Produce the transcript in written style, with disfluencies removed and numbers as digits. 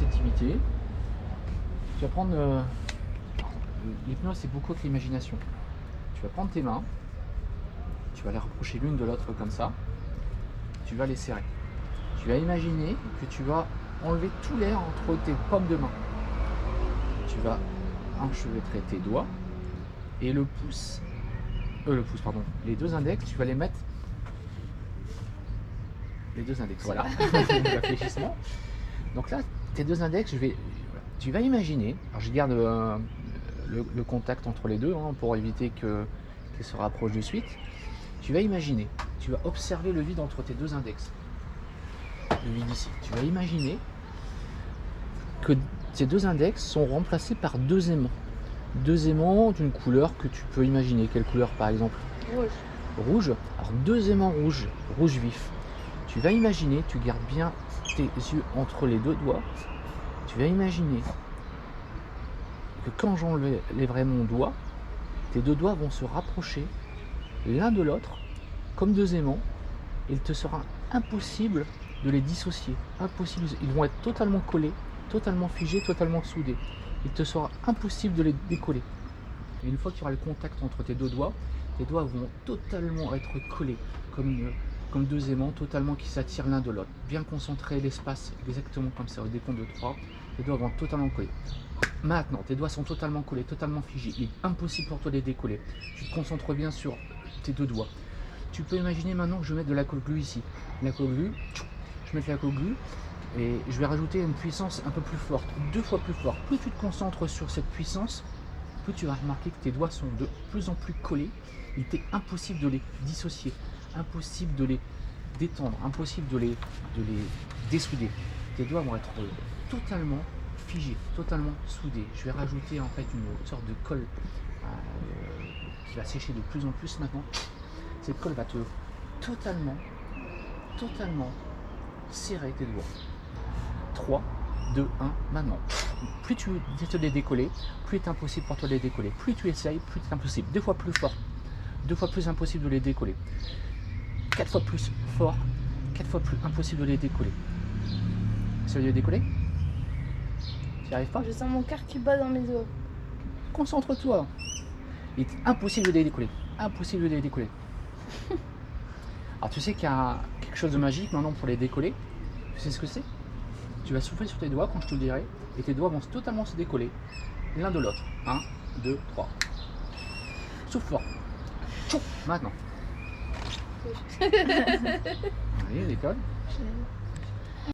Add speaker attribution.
Speaker 1: activité. Tu vas prendre... l'hypnose, c'est beaucoup avec l'imagination. Tu vas prendre tes mains, tu vas les rapprocher l'une de l'autre comme ça, tu vas les serrer. Tu vas imaginer que tu vas enlever tout l'air entre tes paumes de main. Tu vas enchevêtrer tes doigts et le pouce, pardon, les deux index, tu vas les mettre, les deux index, voilà, réfléchissement. Donc là, tes deux index, tu vas imaginer, alors je garde le contact entre les deux hein, pour éviter qu'ils se rapprochent de suite. Tu vas imaginer, tu vas observer le vide entre tes deux index, le vide ici. Tu vas imaginer que ces deux index sont remplacés par deux aimants. Deux aimants d'une couleur que tu peux imaginer. Quelle couleur par exemple?
Speaker 2: Rouge.
Speaker 1: Rouge. Alors deux aimants rouges, rouge vif. Tu vas imaginer, tu gardes bien tes yeux entre les deux doigts. Tu vas imaginer que quand j'enlèverai mon doigt, tes deux doigts vont se rapprocher l'un de l'autre comme deux aimants. Il te sera impossible de les dissocier. Impossible. Ils vont être totalement collés, totalement figés, totalement soudés. Il te sera impossible de les décoller. Et une fois qu'il y aura le contact entre tes deux doigts vont totalement être collés comme deux aimants totalement qui s'attirent l'un de l'autre. Bien concentrer l'espace exactement comme ça. Au décompte de 3, tes doigts vont totalement coller. Maintenant, tes doigts sont totalement collés, totalement figés. Il est impossible pour toi de les décoller. Tu te concentres bien sur tes deux doigts. Tu peux imaginer maintenant que je vais mettre de la colle glue ici. La colle glue, je mets de la colle glue et je vais rajouter une puissance un peu plus forte, 2 fois plus forte. Plus tu te concentres sur cette puissance, plus tu vas remarquer que tes doigts sont de plus en plus collés. Il t'est impossible de les dissocier, impossible de les détendre, impossible de les dessouder. Tes doigts vont être totalement figés, totalement soudés. Je vais rajouter en fait une sorte de colle qui va sécher de plus en plus maintenant. Cette colle va te totalement serrer tes doigts. 3, 2, 1, maintenant. Plus tu essaies de les décoller, plus il est impossible pour toi de les décoller. Plus tu essayes, plus c'est impossible. 2 fois plus fort, 2 fois plus impossible de les décoller. 4 fois plus fort, 4 fois plus impossible de les décoller. Ça veut les décoller? Tu n'y arrives pas?
Speaker 2: Je sens mon cœur qui bat dans mes os.
Speaker 1: Concentre-toi. Il est impossible de les décoller. Impossible de les décoller. Alors tu sais qu'il y a quelque chose de magique maintenant pour les décoller. Tu sais ce que c'est? Tu vas souffler sur tes doigts quand je te le dirai et tes doigts vont totalement se décoller l'un de l'autre. 1, 2, 3. Souffle fort. Tchou, maintenant. Allez, décolle.